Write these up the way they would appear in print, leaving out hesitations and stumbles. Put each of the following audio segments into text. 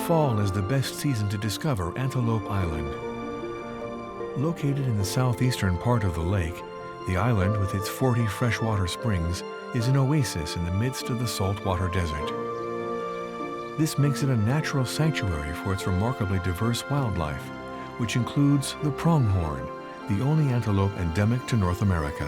fall is the best season to discover Antelope Island. Located in the southeastern part of the lake, the island, with its 40 freshwater springs, is an oasis in the midst of the saltwater desert. This makes it a natural sanctuary for its remarkably diverse wildlife, which includes the pronghorn, the only antelope endemic to North America.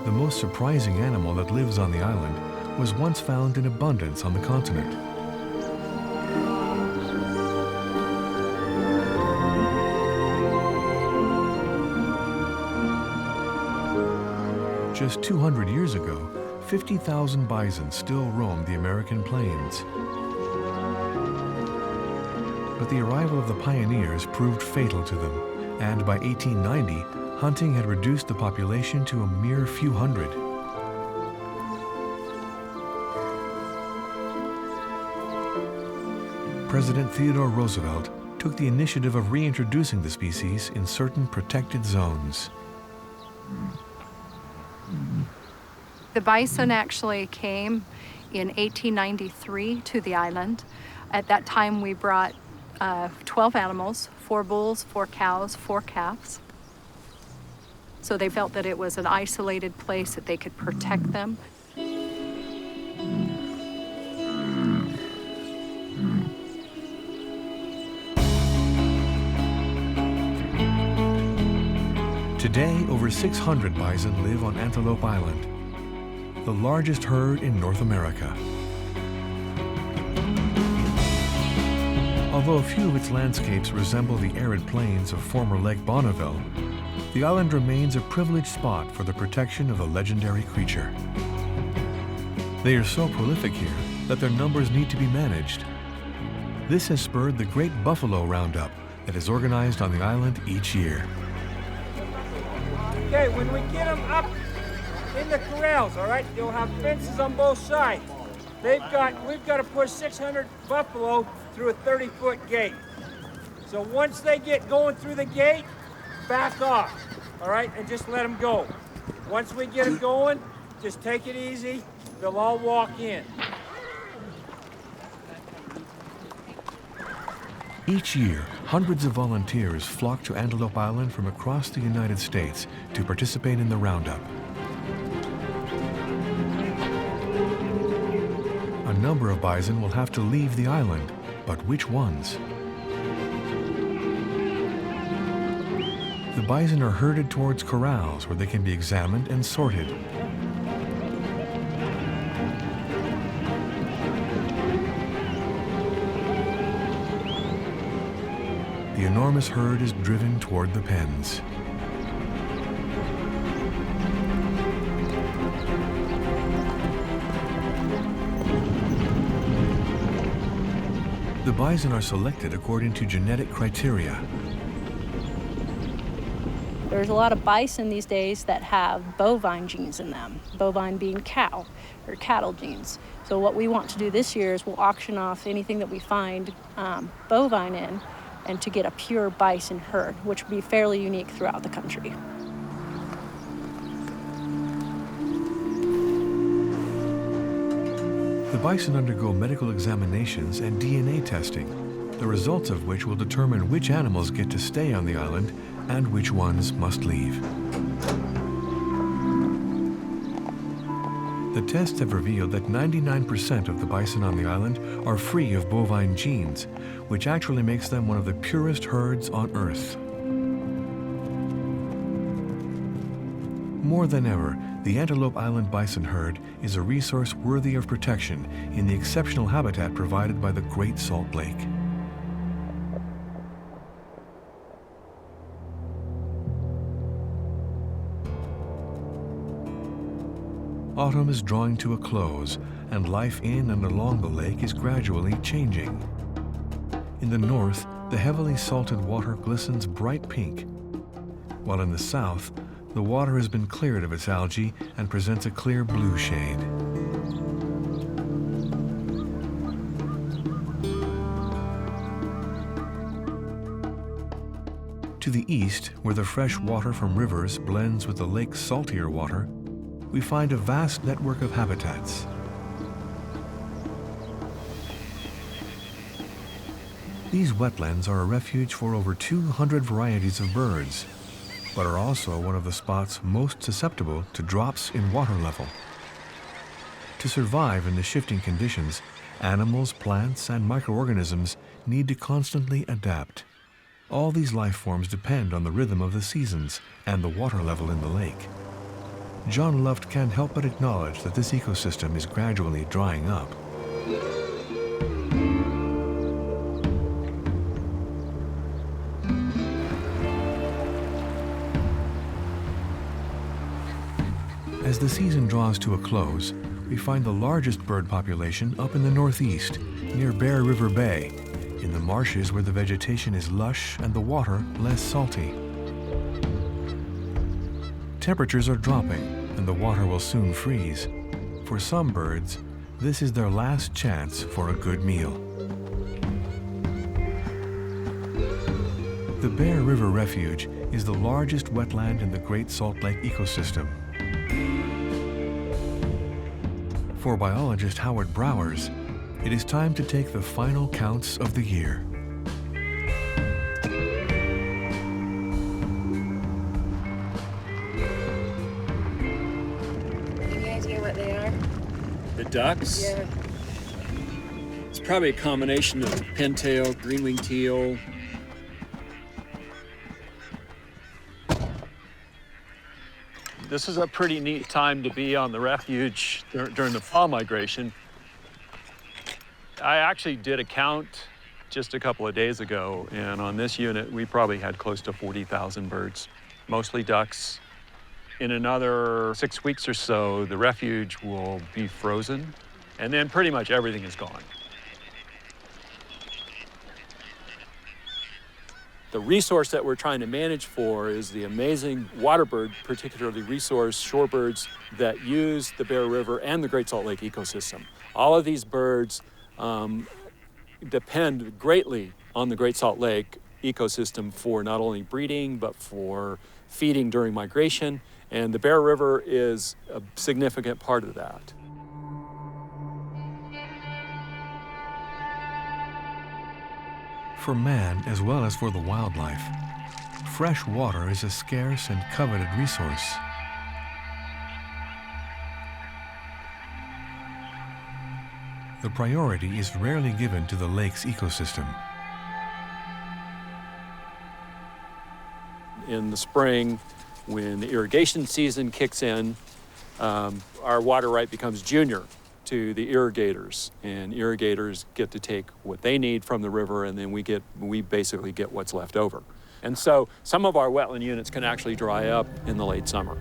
The most surprising animal that lives on the island was once found in abundance on the continent. Just 200 years ago, 50,000 bison still roamed the American plains. But the arrival of the pioneers proved fatal to them, and by 1890, hunting had reduced the population to a mere few hundred. President Theodore Roosevelt took the initiative of reintroducing the species in certain protected zones. The bison actually came in 1893 to the island. At that time, we brought 12 animals, 4 bulls, 4 cows, 4 calves. So they felt that it was an isolated place that they could protect them. Today, over 600 bison live on Antelope Island, the largest herd in North America. Although a few of its landscapes resemble the arid plains of former Lake Bonneville, the island remains a privileged spot for the protection of the legendary creature. They are so prolific here that their numbers need to be managed. This has spurred the Great Buffalo Roundup that is organized on the island each year. Okay, when we get them up in the corrals, all right, you'll have fences on both sides. We've got to push 600 buffalo through a 30-foot gate. So once they get going through the gate, back off, all right, and just let them go. Once we get them going, just take it easy. They'll all walk in. Each year, hundreds of volunteers flock to Antelope Island from across the United States to participate in the roundup. A number of bison will have to leave the island, but which ones? The bison are herded towards corrals where they can be examined and sorted. The enormous herd is driven toward the pens. The bison are selected according to genetic criteria. There's a lot of bison these days that have bovine genes in them, bovine being cow or cattle genes. So what we want to do this year is we'll auction off anything that we find bovine in, and to get a pure bison herd, which would be fairly unique throughout the country. The bison undergo medical examinations and DNA testing, the results of which will determine which animals get to stay on the island and which ones must leave. The tests have revealed that 99% of the bison on the island are free of bovine genes, which actually makes them one of the purest herds on Earth. More than ever, the Antelope Island bison herd is a resource worthy of protection in the exceptional habitat provided by the Great Salt Lake. Autumn is drawing to a close, and life in and along the lake is gradually changing. In the north, the heavily salted water glistens bright pink, while in the south, the water has been cleared of its algae and presents a clear blue shade. To the east, where the fresh water from rivers blends with the lake's saltier water, we find a vast network of habitats. These wetlands are a refuge for over 200 varieties of birds, but are also one of the spots most susceptible to drops in water level. To survive in the shifting conditions, animals, plants, and microorganisms need to constantly adapt. All these life forms depend on the rhythm of the seasons and the water level in the lake. John Luft can't help but acknowledge that this ecosystem is gradually drying up. As the season draws to a close, we find the largest bird population up in the northeast, near Bear River Bay, in the marshes where the vegetation is lush and the water less salty. Temperatures are dropping, and the water will soon freeze. For some birds, this is their last chance for a good meal. The Bear River Refuge is the largest wetland in the Great Salt Lake ecosystem. For biologist Howard Browers, it is time to take the final counts of the year. Any idea what they are? The ducks? Yeah. It's probably a combination of pintail, green-winged teal. This is a pretty neat time to be on the refuge during the fall migration. I actually did a count just a couple of days ago, and on this unit, we probably had close to 40,000 birds, mostly ducks. In another 6 weeks or so, the refuge will be frozen, and then pretty much everything is gone. The resource that we're trying to manage for is the amazing water bird, particularly resource shorebirds that use the Bear River and the Great Salt Lake ecosystem. All of these birds depend greatly on the Great Salt Lake ecosystem for not only breeding, but for feeding during migration. And the Bear River is a significant part of that. For man, as well as for the wildlife, fresh water is a scarce and coveted resource. The priority is rarely given to the lake's ecosystem. In the spring, when the irrigation season kicks in, our water right becomes junior to the irrigators, and irrigators get to take what they need from the river, and then we basically get what's left over. And so some of our wetland units can actually dry up in the late summer.